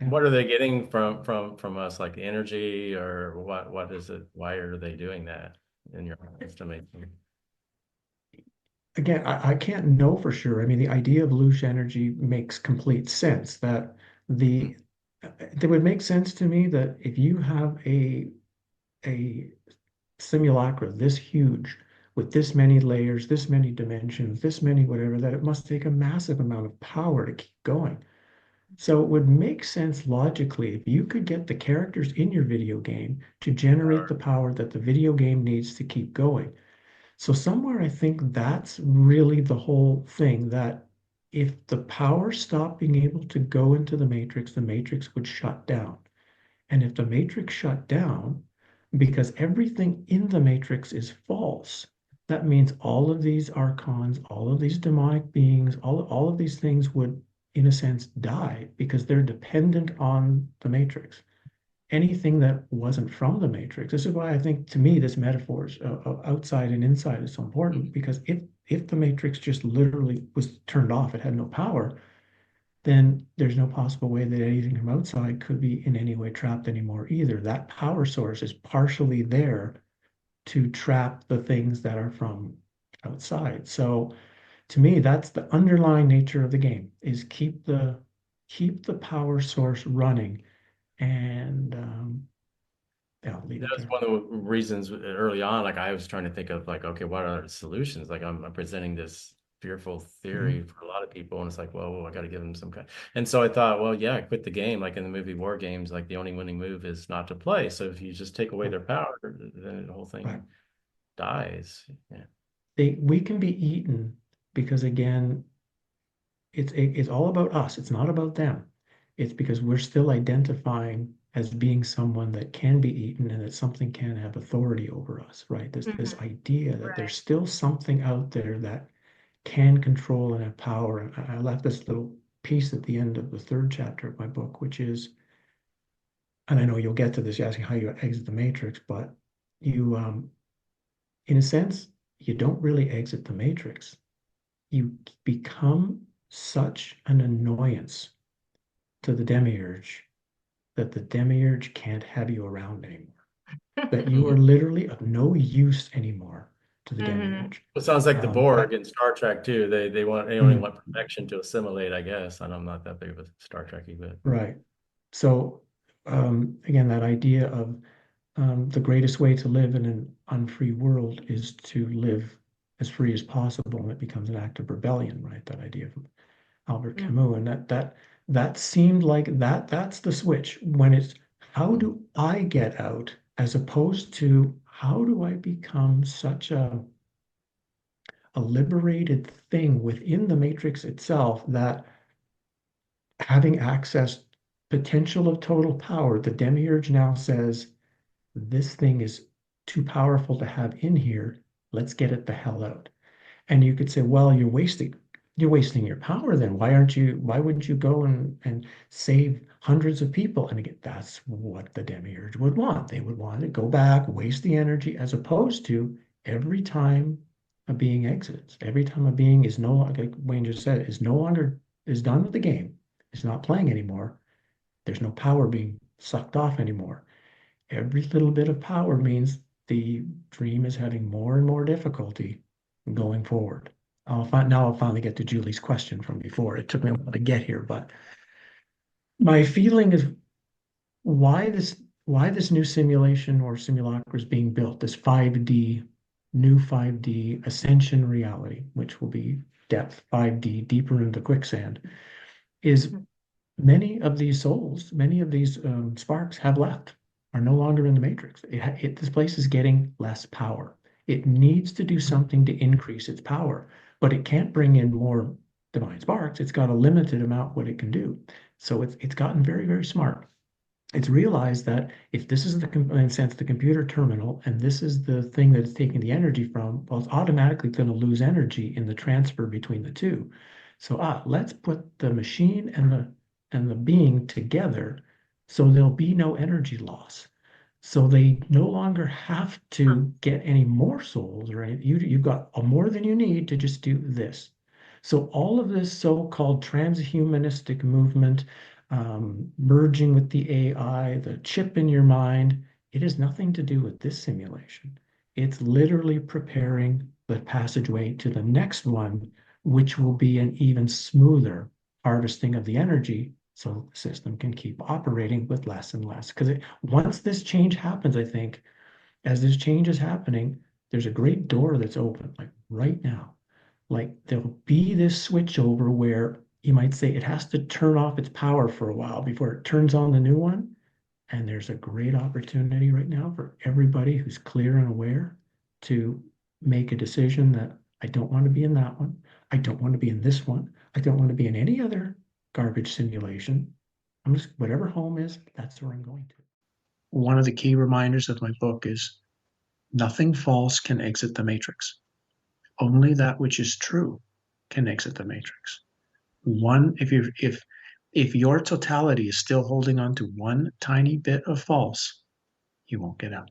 What are they getting from us, like energy, or what is it? Why are they doing that in your estimation? Again, I can't know for sure. I mean, the idea of Loosh energy makes complete sense that the it would make sense to me that if you have a simulacra this huge with this many layers, this many dimensions, this many whatever, that it must take a massive amount of power to keep going. So it would make sense logically if you could get the characters in your video game to generate the power that the video game needs to keep going. So somewhere I think that's really the whole thing, that if the power stopped being able to go into the matrix would shut down. And if the matrix shut down, because everything in the matrix is false, that means all of these archons, all of these demonic beings, all of these things would, in a sense, die because they're dependent on the matrix. Anything that wasn't from the matrix. This is why I think, to me, this metaphor of outside and inside is so important, because if the matrix just literally was turned off, it had no power, then there's no possible way that anything from outside could be in any way trapped anymore either. That power source is partially there to trap the things that are from outside. So to me, that's the underlying nature of the game, is keep the power source running. And yeah, I'll leave it That's there. one of the reasons early on, like I was trying to think of like, okay, what are the solutions? Like I'm presenting this fearful theory Mhm. for a lot of people, and it's like, well, I got to give them some kind. And so I thought, well, yeah, quit the game. Like in the movie War Games, like the only winning move is not to play. So if you just take away Right. their power, then the whole Right. thing dies. Yeah. We can be eaten because, again, it's all about us. It's not about them. It's because we're still identifying as being someone that can be eaten and that something can have authority over us, right? This Mhm. idea that there's Right. still something out there that can control and have power. And I left this little piece at the end of the third chapter of my book, which is, and I know you'll get to this, you're asking how you exit the matrix, but you, in a sense, you don't really exit the matrix. You become such an annoyance to the demiurge that the demiurge can't have you around anymore. That you are literally of no use anymore to the Mhm. demiurge. It sounds like the That Borg in Star Trek too. They only mm, want perfection to assimilate, I guess. And I'm not that big of a Star Trekkie, but right. So again, that idea of the greatest way to live in an unfree world is to live as free as possible, and it becomes an act of rebellion, right? That idea from Albert Mhm. Camus, and that seemed like that's the switch when it's how do I get out, as opposed to how do I become such a liberated thing within the matrix itself, that having access potential of total power, the demiurge now says, this thing is too powerful to have in here. Let's get it the hell out. And you could say, well, you're wasting your power then. Why wouldn't you go and save hundreds of people? And again, that's what the demiurge would want. They would want to go back, waste the energy, as opposed to every time a being exits, every time a being is no longer, like Wayne just said, is no longer, is done with the game, is not playing anymore. There's no power being sucked off anymore. Every little bit of power means the dream is having more and more difficulty going forward. I'll finally get to Julie's question from before. It took me a while to get here, but my feeling is why this new simulation or simulacra is being built, this 5D, new 5D ascension reality, which will be depth 5D, deeper into quicksand, is Mhm. many of these souls, many of these sparks have left, are no longer in the matrix. This place is getting less power. It needs to do something to increase its power, but it can't bring in more divine sparks. It's got a limited amount what it can do. So it's gotten very, very smart. It's realized that if this is in a sense, the computer terminal, and this is the thing that it's taking the energy from, well, it's automatically going to lose energy in the transfer between the two. So let's put the machine and the being together so there'll be no energy loss. So they no longer have to get any more souls or anything. You've got more than you need to just do this. So all of this so-called transhumanistic movement, merging with the AI, the chip in your mind. It has nothing to do with this simulation. It's literally preparing the passageway to the next one, which will be an even smoother harvesting of the energy so the system can keep operating with less and less. Because once this change happens, I think, as this change is happening, there's a great door that's open, like right now. Like there'll be this switch over where you might say it has to turn off its power for a while before it turns on the new one. And there's a great opportunity right now for everybody who's clear and aware to make a decision that I don't want to be in that one. I don't want to be in this one. I don't want to be in any other garbage simulation. I'm just, whatever home is, that's where I'm going to. One of the key reminders of my book is nothing false can exit the matrix. Only that which is true can exit the matrix. One, if your totality is still holding on to one tiny bit of false, you won't get out.